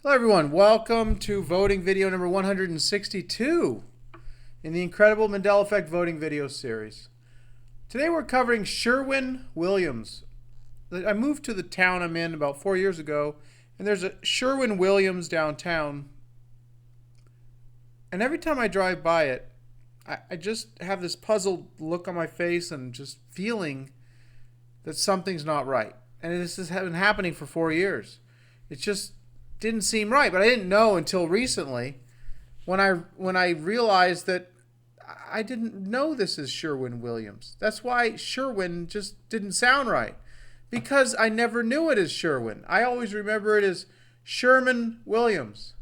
Hello everyone, welcome to voting video number 162 in the incredible Mandela Effect voting video series. Today we're covering Sherwin-Williams. I moved to the town I'm in about 4 years ago, and there's a Sherwin-Williams downtown. And every time I drive by it, I just have this puzzled look on my face and just feeling that something's not right. And this has been happening for 4 years. It's just didn't seem right, but I didn't know until recently when I realized that I didn't know this is Sherwin-Williams. That's why Sherwin just didn't sound right, because I never knew it as Sherwin. I always remember it as Sherman-Williams.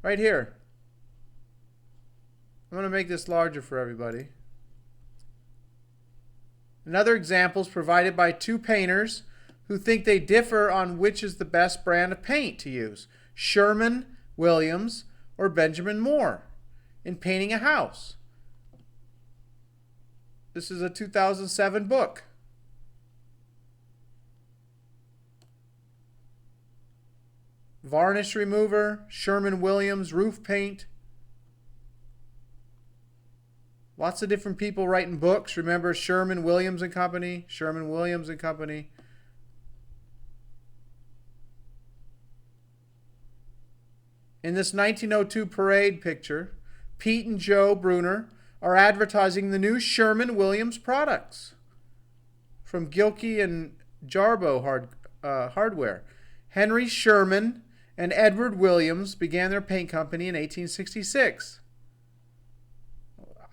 Right here. I'm going to make this larger for everybody. Another example is provided by two painters who think they differ on which is the best brand of paint to use, Sherman-Williams or Benjamin Moore, in painting a house. This is a 2007 book. Varnish remover, Sherman-Williams roof paint. Lots of different people writing books. Remember Sherman-Williams and Company, Sherman-Williams and Company. In this 1902 parade picture, Pete and Joe Bruner are advertising the new Sherman-Williams products from Gilkey and Jarboe Hardware. Henry Sherman and Edward Williams began their paint company in 1866.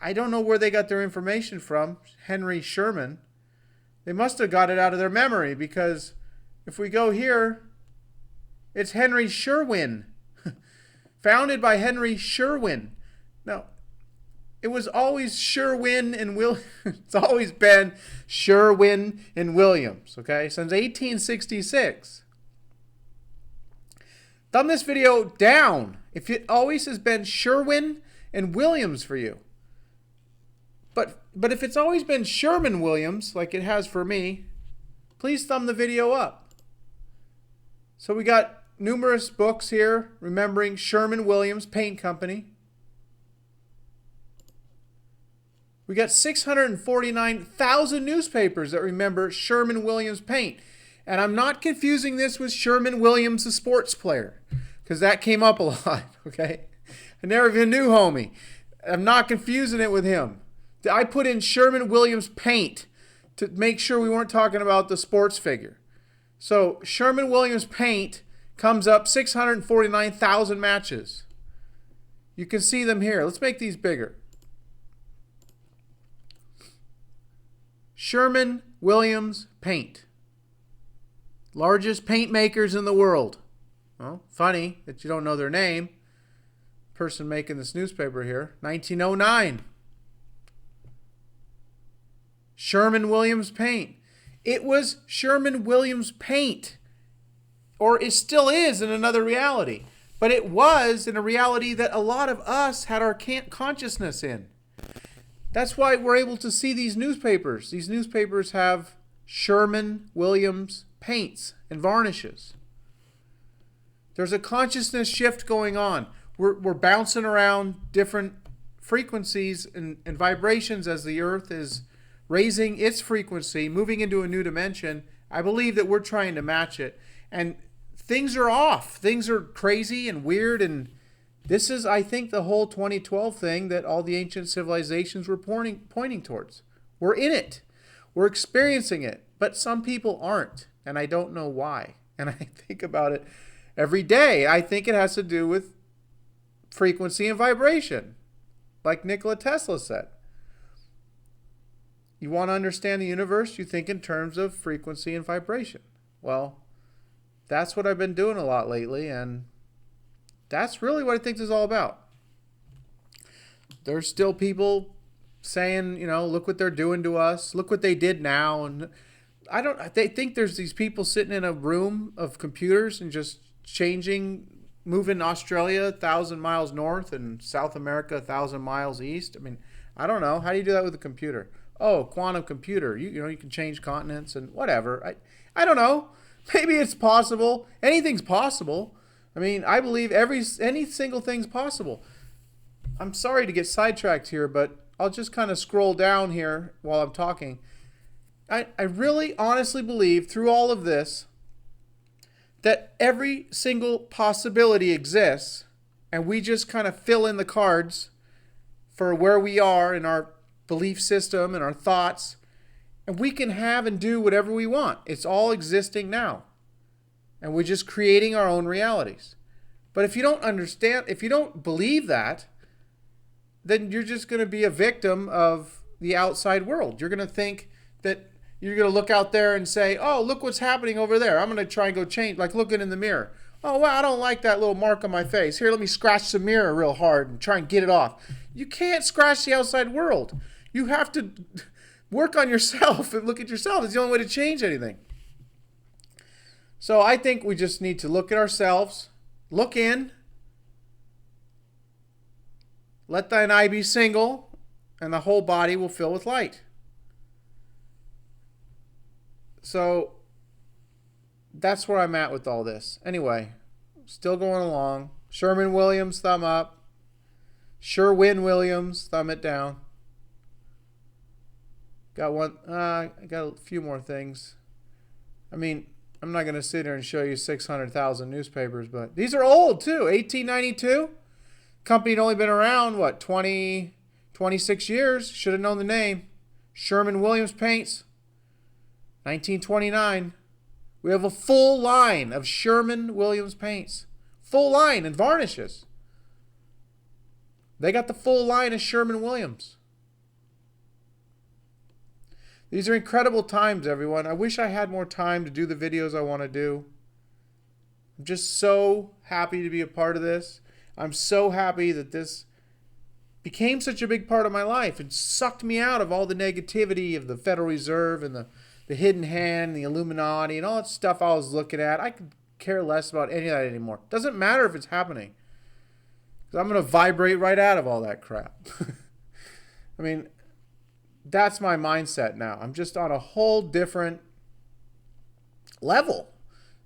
I don't know where they got their information from, Henry Sherman. They must have got it out of their memory, because if we go here, it's Henry Sherwin. Founded by Henry Sherwin. Now, it was always Sherwin and Williams. It's always been Sherwin and Williams, okay, since 1866. Thumb this video down if it always has been Sherwin and Williams for you. But if it's always been Sherman-Williams, like it has for me, please thumb the video up. So we got numerous books here remembering Sherman-Williams Paint Company. We got 649,000 newspapers that remember Sherman-Williams Paint. And I'm not confusing this with Sherman-Williams, the sports player, because that came up a lot, okay? I never even knew homie. I'm not confusing it with him. I put in Sherman-Williams Paint to make sure we weren't talking about the sports figure. So Sherman-Williams Paint comes up 649,000 matches. You can see them here. Let's make these bigger. Sherman-Williams Paint. Largest paint makers in the world. Well, funny that you don't know their name. Person making this newspaper here. 1909. Sherman-Williams Paint. It was Sherman-Williams Paint. Or it still is in another reality. But it was in a reality that a lot of us had our consciousness in. That's why we're able to see these newspapers. These newspapers have Sherman-Williams paints and varnishes. There's a consciousness shift going on. We're bouncing around different frequencies and vibrations as the earth is raising its frequency, moving into a new dimension. I believe that we're trying to match it. And things are off. Things are crazy and weird. And this is, I think, the whole 2012 thing that all the ancient civilizations were pointing towards. We're in it. We're experiencing it. But some people aren't. And I don't know why. And I think about it every day. I think it has to do with frequency and vibration. Like Nikola Tesla said. You want to understand the universe, you think in terms of frequency and vibration. Well, that's what I've been doing a lot lately, and that's really what I think this is all about. There's still people saying, you know, look what they're doing to us. Look what they did now. And they think there's these people sitting in a room of computers and just moving Australia 1,000 miles north and South America 1,000 miles east. I mean, I don't know. How do you do that with a computer? Oh, quantum computer. You know, you can change continents and whatever. I don't know. Maybe it's possible. Anything's possible. I mean, I believe any single thing's possible. I'm sorry to get sidetracked here, but I'll just kind of scroll down here while I'm talking. I really honestly believe through all of this that every single possibility exists, and we just kind of fill in the cards for where we are in our belief system and our thoughts, and we can have and do whatever we want. It's all existing now, and we're just creating our own realities. But if you don't understand, if you don't believe that, then you're just going to be a victim of the outside world. You're going to think that you're going to look out there and say, oh, look what's happening over there. I'm going to try and go change, like looking in the mirror. Oh, wow, I don't like that little mark on my face. Here, let me scratch the mirror real hard and try and get it off. You can't scratch the outside world. You have to work on yourself and look at yourself. It's the only way to change anything. So I think we just need to look at ourselves, look in, let thine eye be single, and the whole body will fill with light. So that's where I'm at with all this. Anyway, still going along. Sherman-Williams, thumb up. Sherwin-Williams, thumb it down. Got one. I got a few more things. I mean, I'm not going to sit here and show you 600,000 newspapers, but these are old too. 1892. Company had only been around, what, 26 years. Should have known the name. Sherman-Williams Paints. 1929. We have a full line of Sherman-Williams paints. Full line and varnishes. They got the full line of Sherman-Williams. These are incredible times, everyone. I wish I had more time to do the videos I want to do. I'm just so happy to be a part of this. I'm so happy that this became such a big part of my life. It sucked me out of all the negativity of the Federal Reserve and the hidden hand, the Illuminati, and all that stuff I was looking at. I could care less about any of that anymore. Doesn't matter if it's happening. Because I'm going to vibrate right out of all that crap. I mean, that's my mindset now. I'm just on a whole different level.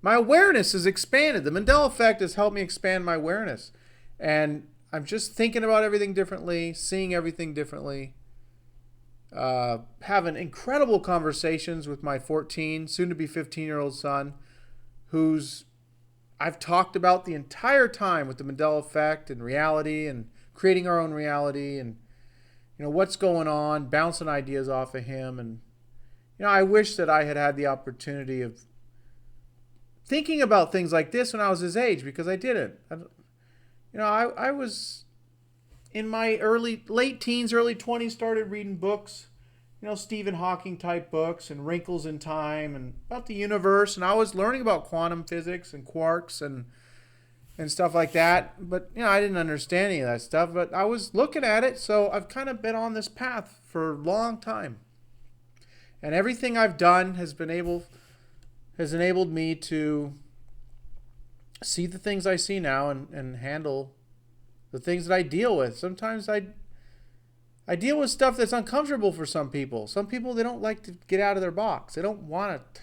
My awareness has expanded. The Mandela effect has helped me expand my awareness. And I'm just thinking about everything differently, seeing everything differently. Having incredible conversations with my 14, soon-to-be 15-year-old son, who's I've talked about the entire time with the Mandela effect and reality and creating our own reality and, you know, what's going on, bouncing ideas off of him. And, you know, I wish that I had had the opportunity of thinking about things like this when I was his age, because I didn't. I was in my late teens, early 20s, started reading books, you know, Stephen Hawking type books and Wrinkles in Time and about the universe. And I was learning about quantum physics and quarks and stuff like that. But, you know, I didn't understand any of that stuff, but I was looking at it. So I've kind of been on this path for a long time. And everything I've done has enabled me to see the things I see now and handle the things that I deal with. Sometimes I deal with stuff that's uncomfortable for some people. Some people, they don't like to get out of their box. They don't want to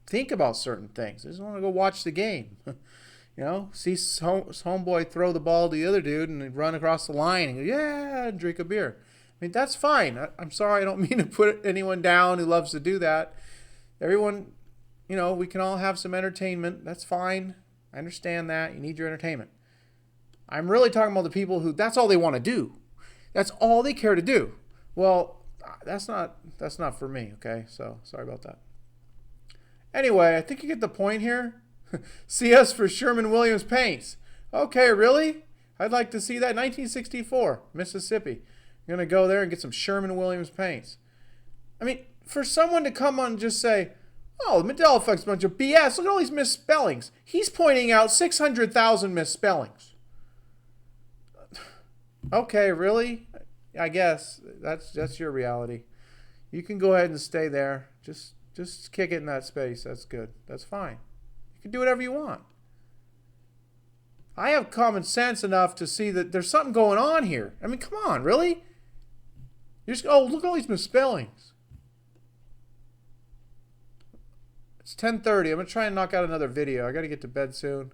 think about certain things. They just want to go watch the game. You know, see his homeboy throw the ball to the other dude and run across the line and go, yeah, and drink a beer. I mean, that's fine. I'm sorry, I don't mean to put anyone down who loves to do that. Everyone, you know, we can all have some entertainment. That's fine. I understand that. You need your entertainment. I'm really talking about the people who, that's all they want to do. That's all they care to do. Well, that's not for me, okay? So, sorry about that. Anyway, I think you get the point here. See us for Sherman-Williams paints. Okay, really? I'd like to see that. 1964, Mississippi. You're going to go there and get some Sherman-Williams paints. I mean, for someone to come on and just say, oh, the Mandela effect's a bunch of BS. Look at all these misspellings. He's pointing out 600,000 misspellings. Okay, really? I guess that's your reality. You can go ahead and stay there. Just kick it in that space. That's good. That's fine. You can do whatever you want. I have common sense enough to see that there's something going on here. I mean, come on, really? Oh, look at all these misspellings. It's 10:30. I'm going to try and knock out another video. I got to get to bed soon.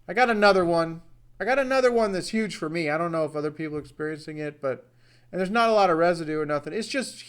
I got another one. I got another one that's huge for me. I don't know if other people are experiencing it, but and there's not a lot of residue or nothing. It's just